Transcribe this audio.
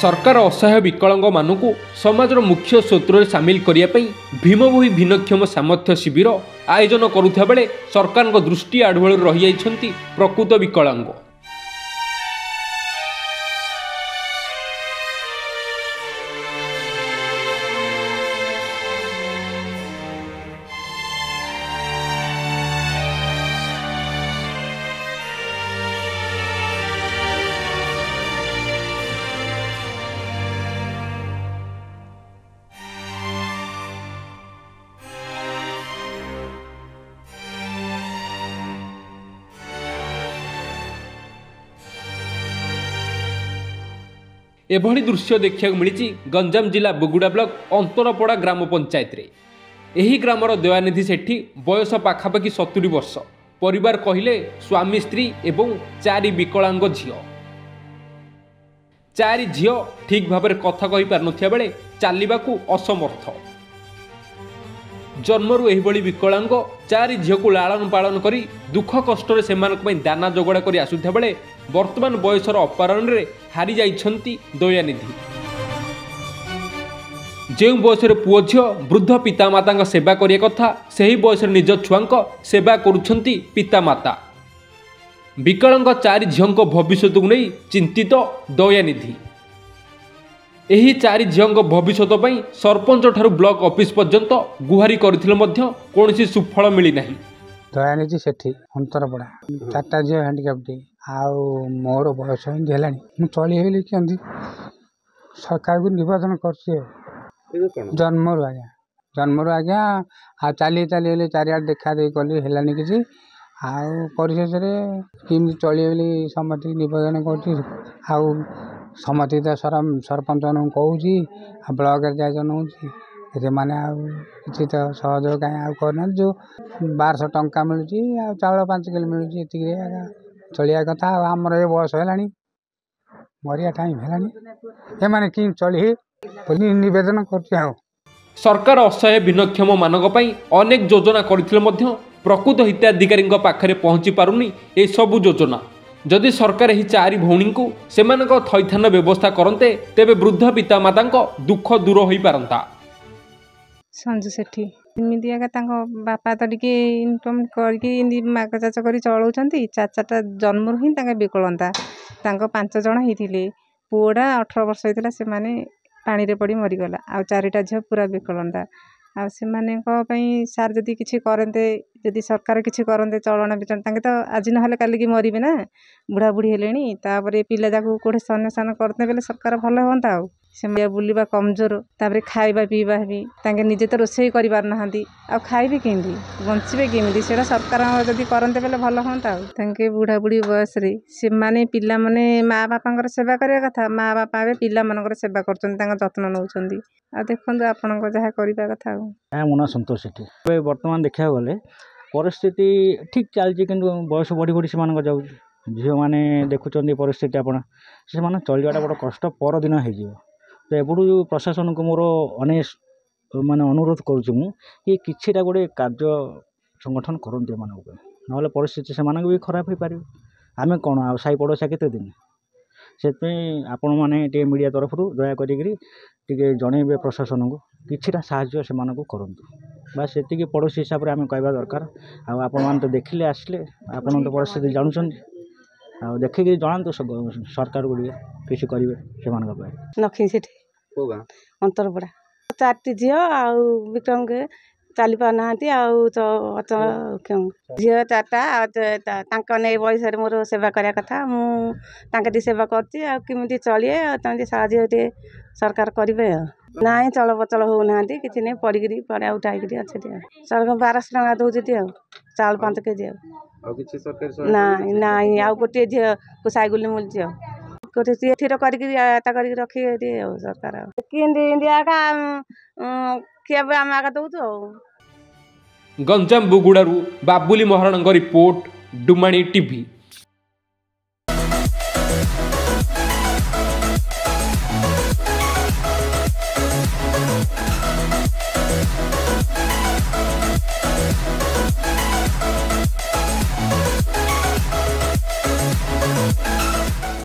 सरकार असहाय विकलांग मानू समाजर मुख्य स्रोत सामिल करने भीमभोई भिन्नक्षम सामर्थ्य शिविर आयोजन करुवा बेले सरकार दृष्टि आढ़ुआल रही प्रकृत विकलांग। एभली दृश्य देखा मिली गंजाम जिला बुगुड़ा ब्लॉक अंतरपड़ा ग्राम पंचायत रे। एही ग्रामर दयानिधि सेठी बयस पाखापाखि 70 वर्ष। परिवार कहिले स्वामी स्त्री एवं 4 विकलांग झियो। 4 झियो ठीक भाव कथा कहि पार नथिया बेले चालिबाकू असमर्थ। जन्मरू एहिभली विकलांग 4 झियो को लालन पालन करी दुख कष्ट से दाना जोगड़ा करी आसुथा बेले वर्तमान बयसर अपहरण रे हारी जाइछंती दयानिधि। जो बयस पुओ झियो वृद्ध पितामाता सेवा करिया कथा सही बयस निज छुआंक सेवा करुछंती पितामाता। विकलांग 4 झियों भविष्य को नहीं चिंतित दयानिधि। एही 4 झियों भविष्य सरपंच ठारू ब्लॉक ऑफिस पर्यंत गुहारी करथिले मध्य कोनोसी सुफल मिली नहीं। दयानिधि सेठी अंतरपड़ा 4टा झियो हैंडिकैप्ड आउ मोर बयस है मु चली हेली केंदी सरकार को निवेदन करछे जन्मरू आज्ञा आ चली चली चारिया देखा दे कली हेलानी किसी आउ परिशेष रे किमि चली हेली समति निवेदन करछि आउ समति तो सरपंच कहूँ ब्लॉक जाए माने किसी तो सहयोग कहीं करना जो 1200 टंका मिलूँ चाउल 5 किलो मिलूँ ये चलिया कथा आमर ये बयस है मरिया टाइम है माने कि चली निवेदन कर। सरकार असहाय भिन्नक्षम मानक अनेक योजना करथिले मध्य प्रकृत हिताधिकारी पाखरे पहुँची पारुनी ए सबु योजना। जदि सरकार यही 4 भौणी को सेमानक थैथान व्यवस्था करते तेबे वृद्ध पितामाता दुख दूर हो पारंता। संजू सेठी एमती आगे बापा तो टे इनकम करके माग चाच कर चलाउछंती। चाचाटा जन्मरू ही विकलता 5 जण होते पुओटा 18 वर्ष होता से पानी रे पड़ी मरीगला आ 4टा झील पूरा विकलता आ सार जदि किसी करते जदि सरकार किसी करते चलन विचलन तांके तो आज ना काली की मरबे ना बुढ़ा बुढ़ी हेले तापर पिला जाक कौटे सन्यासान करते बेले सरकार भल हाँ से बुलवा कमजोर तापर खाଇବା पीवा भी तांके निजे तो रोषे कर खाइबे केमती बंचे केमी से सरकार जदि करते बेले भल हाँ तांके बुढ़ा बुढ़ी बयस से माने पिला माने माँ बापा सेवा करने कथा माँ बापा पिला मानकर सेवा कर जत्न नौ देखो आपण जहाँ करवा कथा मो ना संतोष सेठी बर्तमान देखा गले परिस्थिति ठीक चलती कि बयस बढ़ी बढ़ी से जाऊँ झील मैंने देखुं परिस्थिति आप चलवाटा बड़ा कष्ट पर दिन हो तो एबड़ू प्रशासन को मोर अनेक माने अनुरोध करुँ किछिटा गोटे कार्य संगठन करते मान ना परिस्थिति से भी खराब हो पार आम कौन आ साई पड़ोसा केते दिन से आपण मैंने मीडिया तरफ दया करी जनइबे प्रशासन को किछिटा साहाय्य से करूँ बस से पड़ोसी हिसाब से आम कहवा दरकार आपण तो देखिले आसले आपण तो परिस्थिति जानुं देखिए जनातु सरकार गुड़िया किसी करेंगे से नखी से अंतरपड़ा 4टी झील आउ विक्रम के चली पाना अचल झील 4टा नहीं बयस मोर सेवा कराया कथा मुझे सेवा करमी चलिए साहय सरकार करेंगे ना चल बचल होना कि नहीं पड़ी पड़ा उठाई अच्छे सरकार 1200 टंका दौर चाउल 5 केजी ना ना आउ गोटे झील को साइकिल मिलती गोटे थीर कर रखी सरकार इंडिया खिया आम आगे दौचु। गंजाम बुगुड़ारू बाबुली महाराणा रिपोर्ट डुमाणी टीवी।